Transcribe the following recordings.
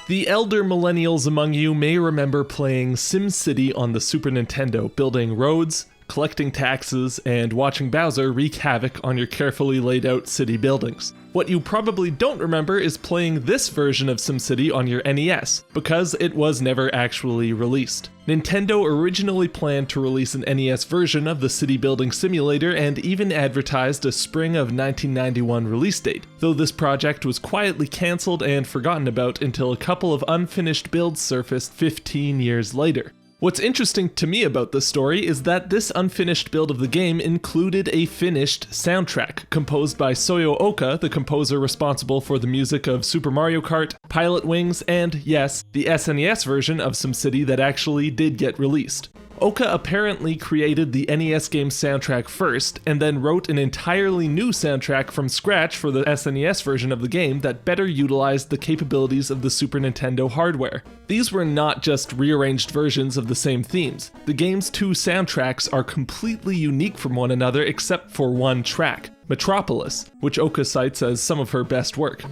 The elder millennials among you may remember playing SimCity on the Super Nintendo, building roads, collecting taxes, and watching Bowser wreak havoc on your carefully laid out city buildings. What you probably don't remember is playing this version of SimCity on your NES, because it was never actually released. Nintendo originally planned to release an NES version of the city building simulator and even advertised a spring of 1991 release date, though this project was quietly cancelled and forgotten about until a couple of unfinished builds surfaced 15 years later. What's interesting to me about this story is that this unfinished build of the game included a finished soundtrack, composed by Soyo Oka, the composer responsible for the music of Super Mario Kart, Pilot Wings, and, yes, the SNES version of SimCity that actually did get released. Oka apparently created the NES game soundtrack first, and then wrote an entirely new soundtrack from scratch for the SNES version of the game that better utilized the capabilities of the Super Nintendo hardware. These were not just rearranged versions of the same themes. The game's two soundtracks are completely unique from one another except for one track, Metropolis, which Oka cites as some of her best work.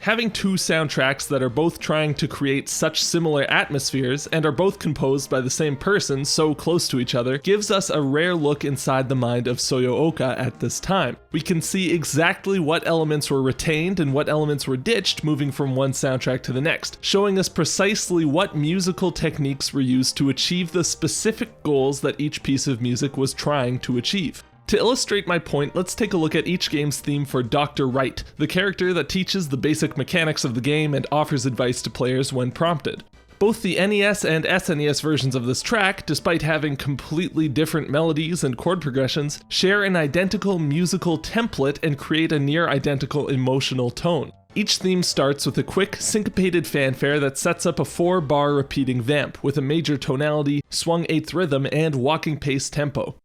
Having two soundtracks that are both trying to create such similar atmospheres and are both composed by the same person so close to each other gives us a rare look inside the mind of Soyo Oka at this time. We can see exactly what elements were retained and what elements were ditched moving from one soundtrack to the next, showing us precisely what musical techniques were used to achieve the specific goals that each piece of music was trying to achieve. To illustrate my point, let's take a look at each game's theme for Dr. Wright, the character that teaches the basic mechanics of the game and offers advice to players when prompted. Both the NES and SNES versions of this track, despite having completely different melodies and chord progressions, share an identical musical template and create a near-identical emotional tone. Each theme starts with a quick, syncopated fanfare that sets up a 4-bar repeating vamp, with a major tonality, swung 8th rhythm, and walking pace tempo.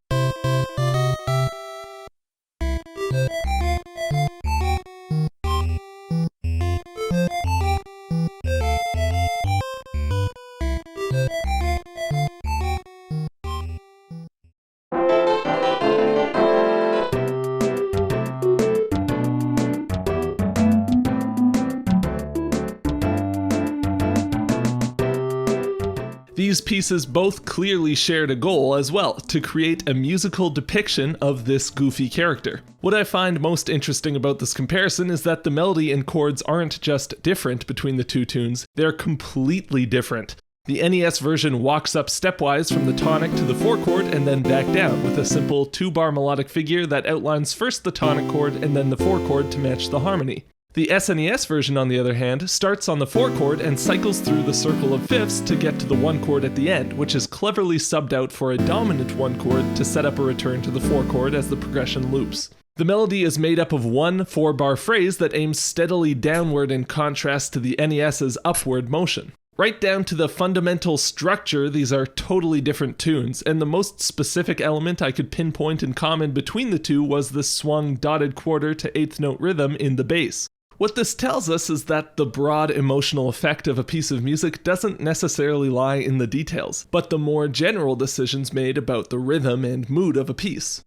These pieces both clearly shared a goal as well, to create a musical depiction of this goofy character. What I find most interesting about this comparison is that the melody and chords aren't just different between the two tunes, they're completely different. The NES version walks up stepwise from the tonic to the 4 chord and then back down, with a simple 2-bar melodic figure that outlines first the tonic chord and then the 4 chord to match the harmony. The SNES version, on the other hand, starts on the 4 chord and cycles through the circle of fifths to get to the 1 chord at the end, which is cleverly subbed out for a dominant 1 chord to set up a return to the 4 chord as the progression loops. The melody is made up of one 4-bar phrase that aims steadily downward in contrast to the NES's upward motion. Right down to the fundamental structure, these are totally different tunes, and the most specific element I could pinpoint in common between the two was the swung dotted quarter to 8th note rhythm in the bass. What this tells us is that the broad emotional effect of a piece of music doesn't necessarily lie in the details, but the more general decisions made about the rhythm and mood of a piece.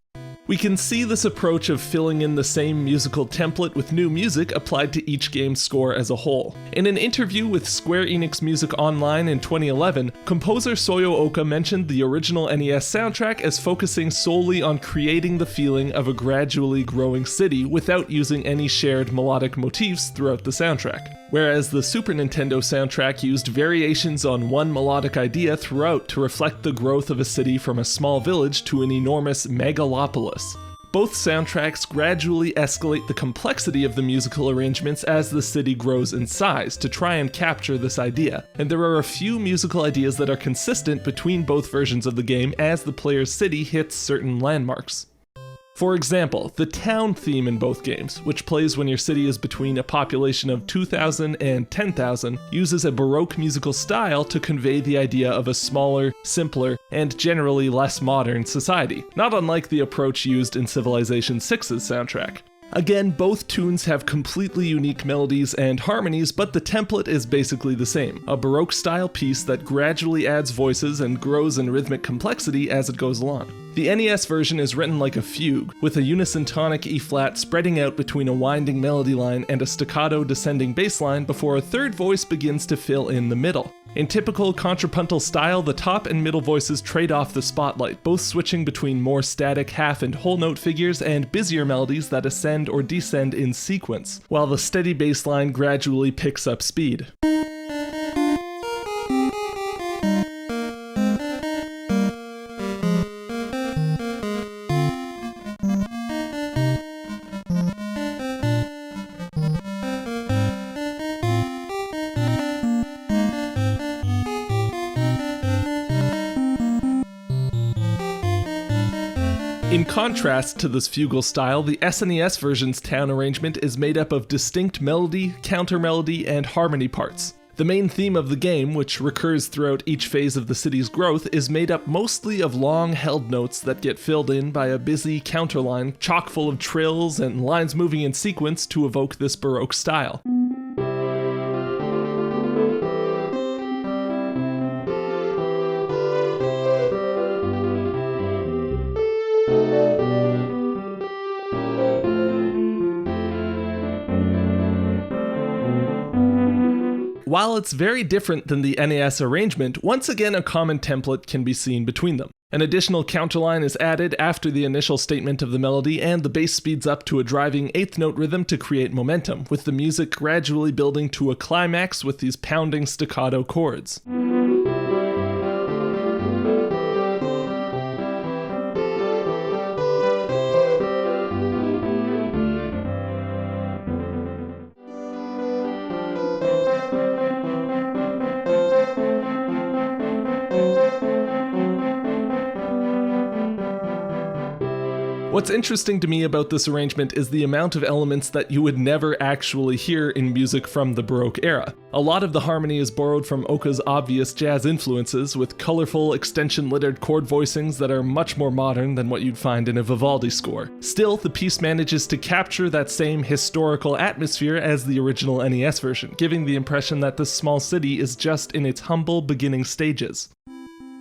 We can see this approach of filling in the same musical template with new music applied to each game's score as a whole. In an interview with Square Enix Music Online in 2011, composer Soyo Oka mentioned the original NES soundtrack as focusing solely on creating the feeling of a gradually growing city without using any shared melodic motifs throughout the soundtrack. Whereas the Super Nintendo soundtrack used variations on one melodic idea throughout to reflect the growth of a city from a small village to an enormous megalopolis. Both soundtracks gradually escalate the complexity of the musical arrangements as the city grows in size to try and capture this idea, and there are a few musical ideas that are consistent between both versions of the game as the player's city hits certain landmarks. For example, the town theme in both games, which plays when your city is between a population of 2,000 and 10,000, uses a Baroque musical style to convey the idea of a smaller, simpler, and generally less modern society, not unlike the approach used in Civilization VI's soundtrack. Again, both tunes have completely unique melodies and harmonies, but the template is basically the same, a Baroque-style piece that gradually adds voices and grows in rhythmic complexity as it goes along. The NES version is written like a fugue, with a unison tonic E-flat spreading out between a winding melody line and a staccato descending bass line before a third voice begins to fill in the middle. In typical contrapuntal style, the top and middle voices trade off the spotlight, both switching between more static half and whole note figures and busier melodies that ascend or descend in sequence, while the steady bass line gradually picks up speed. In contrast to this fugal style, the SNES version's town arrangement is made up of distinct melody, counter-melody, and harmony parts. The main theme of the game, which recurs throughout each phase of the city's growth, is made up mostly of long-held notes that get filled in by a busy counterline chock full of trills and lines moving in sequence to evoke this Baroque style. While it's very different than the NES arrangement, once again a common template can be seen between them. An additional counterline is added after the initial statement of the melody, and the bass speeds up to a driving 8th note rhythm to create momentum, with the music gradually building to a climax with these pounding staccato chords. What's interesting to me about this arrangement is the amount of elements that you would never actually hear in music from the Baroque era. A lot of the harmony is borrowed from Oka's obvious jazz influences, with colorful, extension-littered chord voicings that are much more modern than what you'd find in a Vivaldi score. Still, the piece manages to capture that same historical atmosphere as the original NES version, giving the impression that this small city is just in its humble beginning stages.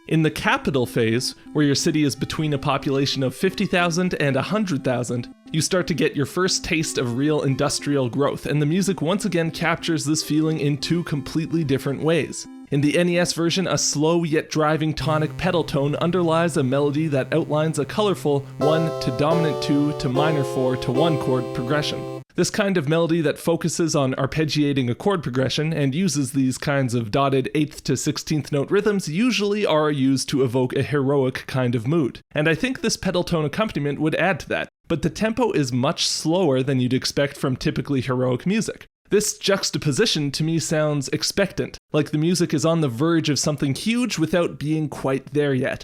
In the capital phase, where your city is between a population of 50,000 and 100,000, you start to get your first taste of real industrial growth, and the music once again captures this feeling in two completely different ways. In the NES version, a slow yet driving tonic pedal tone underlies a melody that outlines a colorful 1 to dominant 2 to minor 4 to 1 chord progression. This kind of melody that focuses on arpeggiating a chord progression and uses these kinds of dotted 8th to 16th note rhythms usually are used to evoke a heroic kind of mood. And I think this pedal tone accompaniment would add to that, but the tempo is much slower than you'd expect from typically heroic music. This juxtaposition to me sounds expectant, like the music is on the verge of something huge without being quite there yet.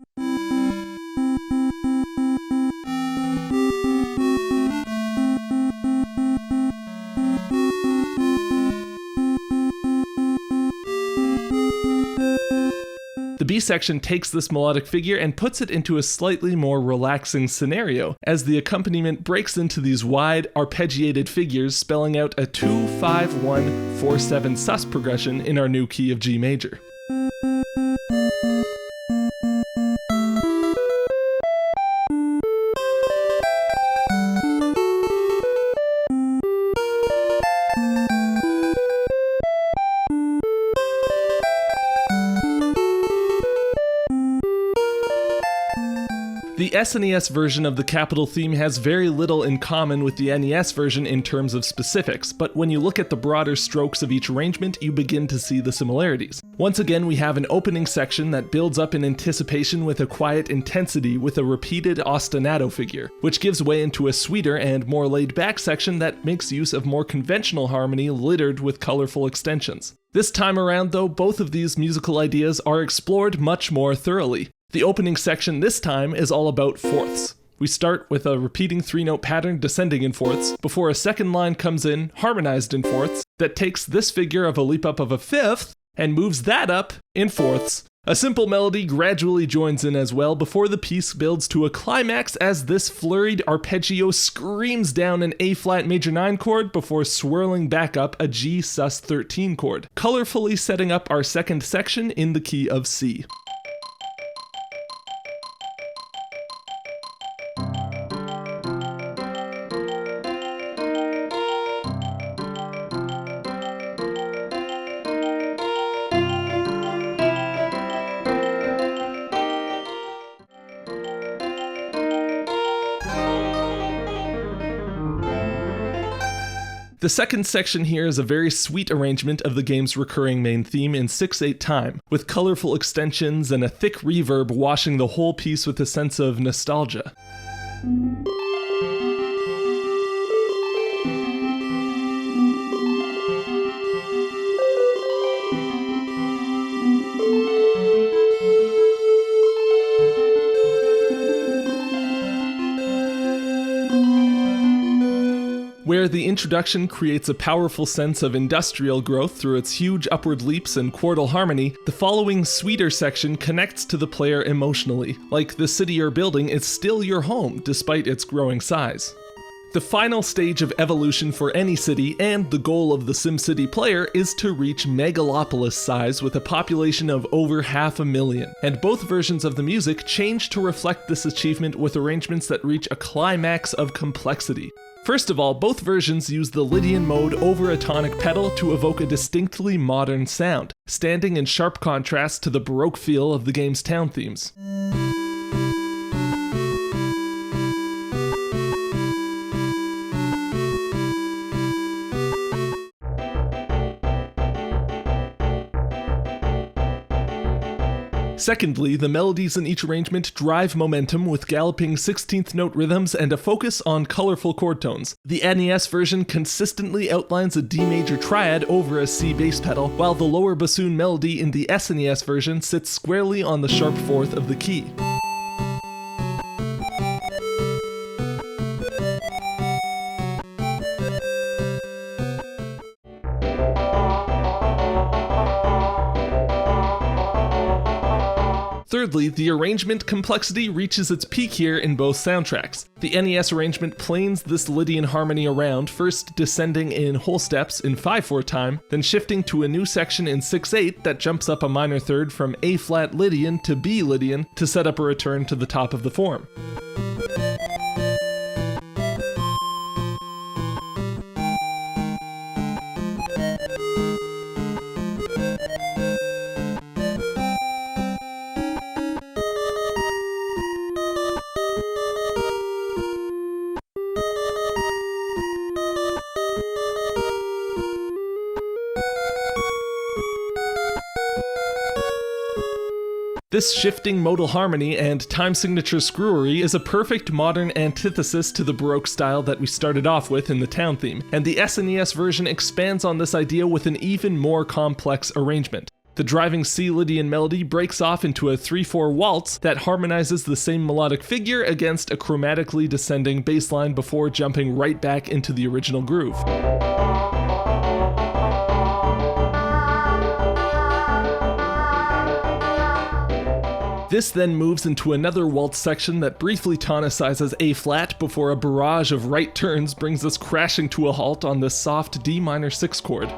The B section takes this melodic figure and puts it into a slightly more relaxing scenario, as the accompaniment breaks into these wide, arpeggiated figures spelling out a 2-5-1-4-7 sus progression in our new key of G major. The SNES version of the capital theme has very little in common with the NES version in terms of specifics, but when you look at the broader strokes of each arrangement, you begin to see the similarities. Once again, we have an opening section that builds up in anticipation with a quiet intensity with a repeated ostinato figure, which gives way into a sweeter and more laid-back section that makes use of more conventional harmony littered with colorful extensions. This time around, though, both of these musical ideas are explored much more thoroughly. The opening section this time is all about fourths. We start with a repeating 3-note pattern descending in fourths, before a second line comes in, harmonized in fourths, that takes this figure of a leap up of a fifth and moves that up in fourths. A simple melody gradually joins in as well before the piece builds to a climax as this flurried arpeggio screams down an A-flat major 9 chord before swirling back up a G sus13 chord, colorfully setting up our second section in the key of C. The second section here is a very sweet arrangement of the game's recurring main theme in 6/8 time, with colorful extensions and a thick reverb washing the whole piece with a sense of nostalgia. Where the introduction creates a powerful sense of industrial growth through its huge upward leaps and chordal harmony, the following sweeter section connects to the player emotionally, like the city you're building is still your home despite its growing size. The final stage of evolution for any city, and the goal of the SimCity player, is to reach Megalopolis size with a population of over 500,000, and both versions of the music change to reflect this achievement with arrangements that reach a climax of complexity. First of all, both versions use the Lydian mode over a tonic pedal to evoke a distinctly modern sound, standing in sharp contrast to the Baroque feel of the game's town themes. Secondly, the melodies in each arrangement drive momentum with galloping 16th note rhythms and a focus on colorful chord tones. The NES version consistently outlines a D major triad over a C bass pedal, while the lower bassoon melody in the SNES version sits squarely on the sharp fourth of the key. Thirdly, the arrangement complexity reaches its peak here in both soundtracks. The NES arrangement planes this Lydian harmony around, first descending in whole steps in 5/4 time, then shifting to a new section in 6/8 that jumps up a minor third from A-flat Lydian to B Lydian to set up a return to the top of the form. This shifting modal harmony and time signature screwery is a perfect modern antithesis to the Baroque style that we started off with in the town theme, and the SNES version expands on this idea with an even more complex arrangement. The driving C Lydian melody breaks off into a 3/4 waltz that harmonizes the same melodic figure against a chromatically descending bass line before jumping right back into the original groove. This then moves into another waltz section that briefly tonicizes A-flat before a barrage of right turns brings us crashing to a halt on the soft D minor 6 chord.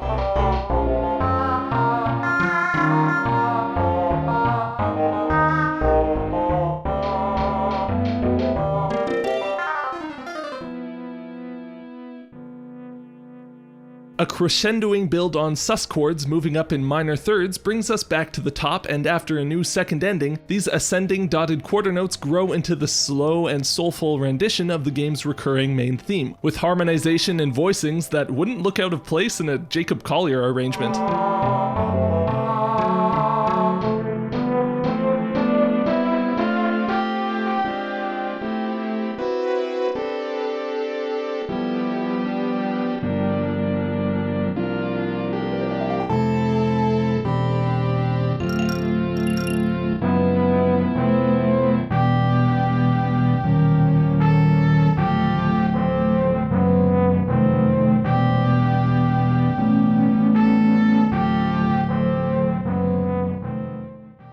A crescendoing build on sus chords moving up in minor thirds brings us back to the top, and after a new second ending, these ascending dotted quarter notes grow into the slow and soulful rendition of the game's recurring main theme, with harmonization and voicings that wouldn't look out of place in a Jacob Collier arrangement.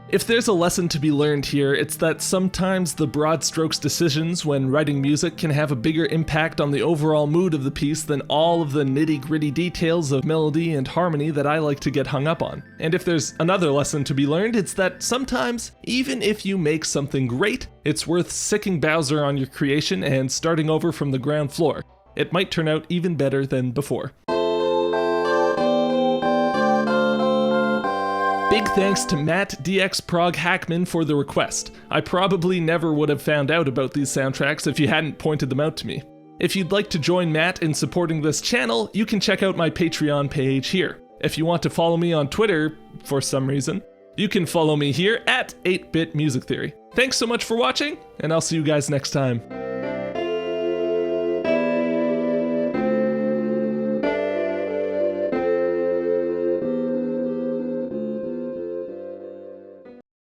If there's a lesson to be learned here, it's that sometimes the broad strokes decisions when writing music can have a bigger impact on the overall mood of the piece than all of the nitty-gritty details of melody and harmony that I like to get hung up on. And if there's another lesson to be learned, it's that sometimes, even if you make something great, it's worth sicking Bowser on your creation and starting over from the ground floor. It might turn out even better than before. Big thanks to Matt DX Prog Hackman for the request. I probably never would have found out about these soundtracks if you hadn't pointed them out to me. If you'd like to join Matt in supporting this channel, you can check out my Patreon page here. If you want to follow me on Twitter, for some reason, you can follow me here at 8-Bit Music Theory. Thanks so much for watching, and I'll see you guys next time.